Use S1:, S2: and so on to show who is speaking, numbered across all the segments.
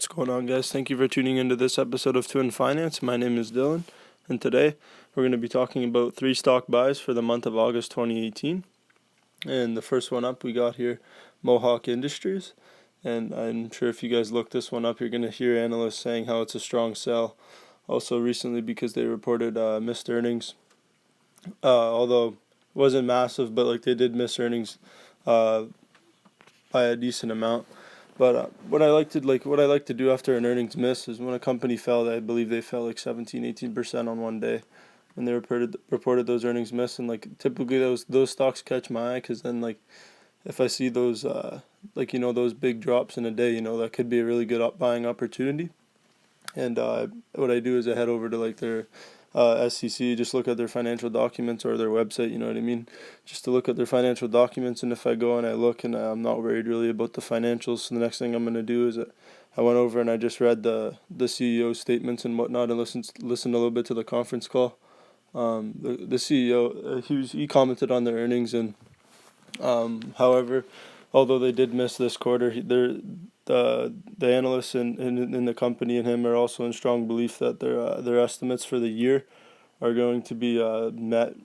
S1: What's going on, guys? Thank you for tuning into this episode of Twin Finance. My name is Dylan, and today we're going to be talking about 3 stock buys for the month of August 2018. And the first one up we got here, Mohawk Industries. And I'm sure if you guys look this one up, you're going to hear analysts saying how it's a strong sell. Also recently because they reported missed earnings. Although it wasn't massive, but they did miss earnings by a decent amount. But what I like to do after an earnings miss is when a company fell, I believe they fell 17-18% on one day when they reported those earnings miss, and typically those stocks catch my eye, because then if I see those those big drops in a day, that could be a really good buying opportunity. And what I do is I head over to their SEC, just look at their financial documents, or their website, you know what I mean, just to look at their financial documents. And if I go and I look and I'm not worried really about the financials, so the next thing I'm going to do is I went over and I just read the CEO statements and whatnot, and listened a little bit to the conference call. The CEO, he commented on their earnings, and however, although they did miss this quarter, the analysts in the company and him are also in strong belief that their estimates for the year are going to be met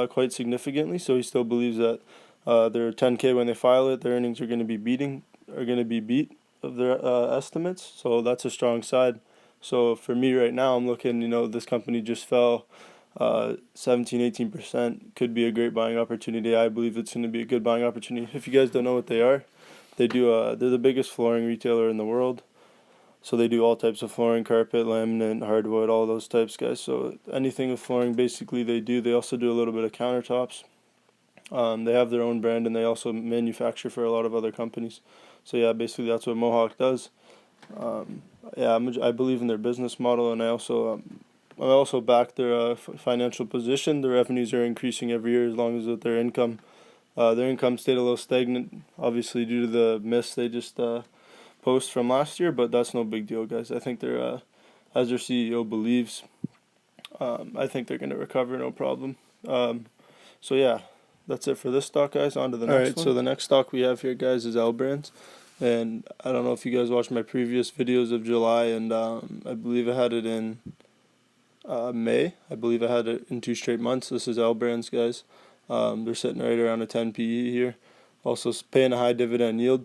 S1: quite significantly. So he still believes that their 10K, when they file it, their earnings are going to be beat of their estimates. So that's a strong side. So for me right now, I'm looking, this company just fell 17-18%, could be a great buying opportunity. I believe it's going to be a good buying opportunity. If you guys don't know what they are, they're the biggest flooring retailer in the world. So they do all types of flooring, carpet, laminate, hardwood, all those types, guys. So anything with flooring, basically, they do. They also do a little bit of countertops. They have their own brand, and they also manufacture for a lot of other companies. So yeah, basically that's what Mohawk does. I believe in their business model, and I also back their financial position. Their revenues are increasing every year, as long as their income stayed a little stagnant, obviously due to the miss they just post from last year. But that's no big deal, guys. I think they're, as their CEO believes, I think they're going to recover, no problem. So yeah, that's it for this stock, guys. On to the next one. Alright, so the next stock we have here, guys, is L Brands. And I don't know if you guys watched my previous videos of July, and I believe I had it in May. I believe I had it in 2 straight months. This is L Brands, guys. They're sitting right around a 10 PE here. Also paying a high dividend yield.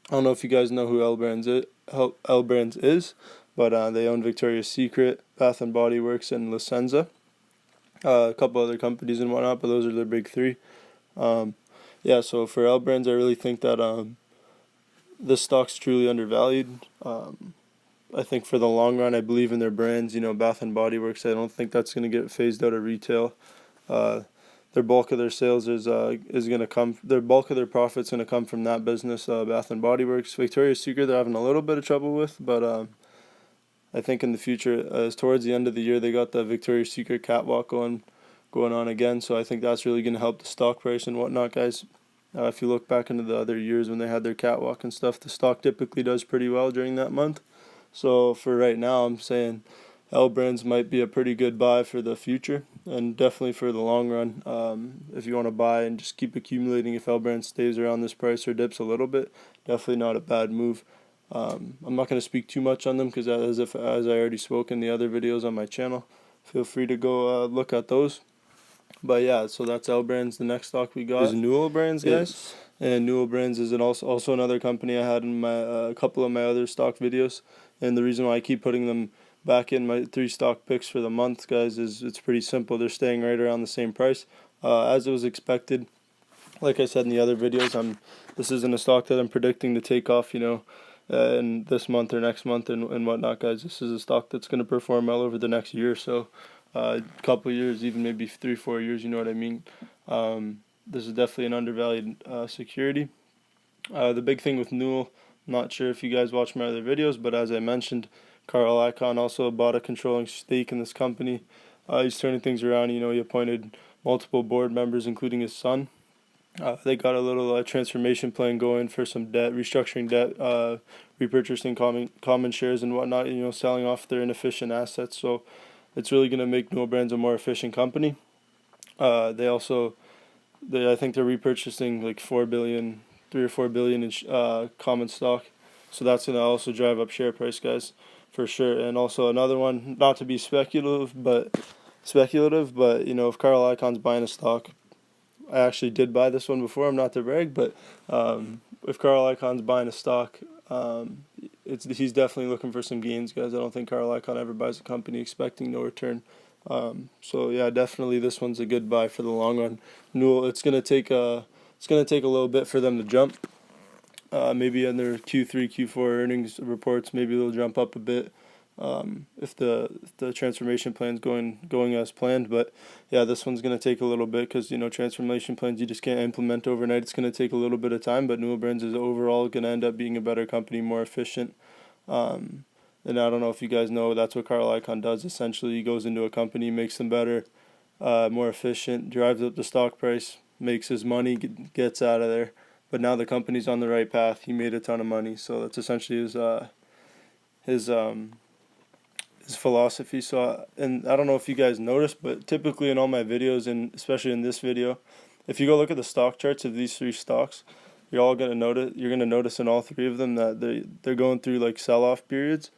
S1: I don't know if you guys know who L Brands is, but they own Victoria's Secret, Bath and Body Works, and La Senza. A couple other companies and whatnot, but those are their big 3. So for L Brands, I really think that this stock's truly undervalued. I think for the long run, I believe in their brands. Bath and Body Works, I don't think that's going to get phased out of retail. Their bulk of their sales is going to come. Their bulk of their profits going to come from that business, Bath and Body Works. Victoria's Secret, they're having a little bit of trouble with, but I think in the future, towards the end of the year, they got the Victoria's Secret catwalk going on again. So I think that's really going to help the stock price and whatnot, guys. If you look back into the other years when they had their catwalk and stuff, the stock typically does pretty well during that month. So for right now, I'm saying L Brands might be a pretty good buy for the future, and definitely for the long run. If you want to buy and just keep accumulating, if L Brands stays around this price or dips a little bit, definitely not a bad move. I'm not going to speak too much on them, because as I already spoke in the other videos on my channel, feel free to go look at those. But yeah, so that's L Brands. The next stock we got is Newell Brands, guys. And Newell Brands is also another company I had in my a couple of my other stock videos. And the reason why I keep putting them back in my 3 stock picks for the month, guys, is it's pretty simple. They're staying right around the same price, as it was expected. Like I said in the other videos, this isn't a stock that I'm predicting to take off, in this month or next month and whatnot, guys. This is a stock that's going to perform well over the next year or so, a couple of years, even maybe 3-4 years. You know what I mean? This is definitely an undervalued security. The big thing with Newell, not sure if you guys watch my other videos, but as I mentioned, Carl Icahn also bought a controlling stake in this company. He's turning things around. He appointed multiple board members, including his son. They got a little transformation plan going for some debt, restructuring debt, repurchasing common shares and whatnot, selling off their inefficient assets. So it's really going to make Newell Brands a more efficient company. I think they're repurchasing 3 or 4 billion in common stock. So that's going to also drive up share price, guys, for sure. And also another one, not to be speculative, but you know, if Carl Icahn's buying a stock, I actually did buy this one before. I'm not to brag, but if Carl Icahn's buying a stock, he's definitely looking for some gains, guys. I don't think Carl Icahn ever buys a company expecting no return. So yeah, definitely this one's a good buy for the long run. Newell, it's gonna take a little bit for them to jump. Maybe in their Q3, Q4 earnings reports, maybe they'll jump up a bit if the transformation plan's going as planned. But yeah, this one's going to take a little bit because, you know, transformation plans you just can't implement overnight. It's going to take a little bit of time, but Newell Brands is overall going to end up being a better company, more efficient. And I don't know if you guys know, that's what Carl Icahn does. Essentially, he goes into a company, makes them better, more efficient, drives up the stock price, makes his money, gets out of there. But now the company's on the right path. He made a ton of money, so that's essentially his philosophy. So, and I don't know if you guys noticed, but typically in all my videos, and especially in this video, if you go look at the stock charts of these three stocks, you're gonna notice in all three of them that they're going through like sell-off periods.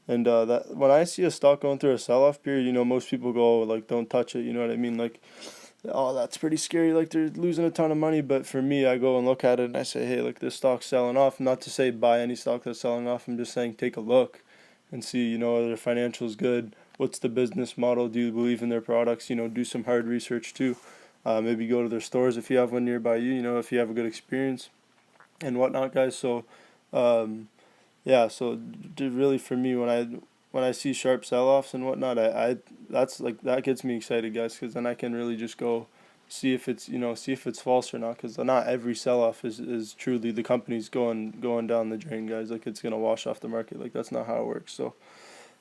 S1: And that when I see a stock going through a sell-off period, you know, most people go like, don't touch it. You know what I mean? Like, oh, that's pretty scary, like they're losing a ton of money. But for me, I go and look at it and I say, hey, look, this stock's selling off. Not to say buy any stock that's selling off. I'm just saying take a look and see, you know, are their financials good? What's the business model? Do you believe in their products? You know, do some hard research too. Maybe go to their stores if you have one nearby you, you know, if you have a good experience and whatnot, guys. So yeah, so really for me, when I see sharp sell-offs and whatnot, that gets me excited, guys, because then I can really just go see if it's false or not, because not every sell-off is truly the company's going down the drain, guys. Like, it's gonna wash off the market. Like, that's not how it works. So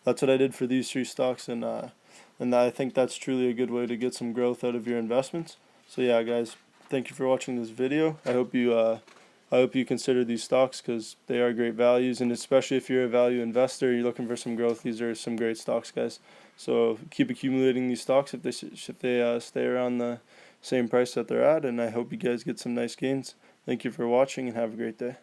S1: that's what I did for these three stocks, and I think that's truly a good way to get some growth out of your investments. So yeah, guys, thank you for watching this video. I hope you consider these stocks because they are great values, and especially if you're a value investor, you're looking for some growth. These are some great stocks, guys. So keep accumulating these stocks if they stay around the same price that they're at, and I hope you guys get some nice gains. Thank you for watching, and have a great day.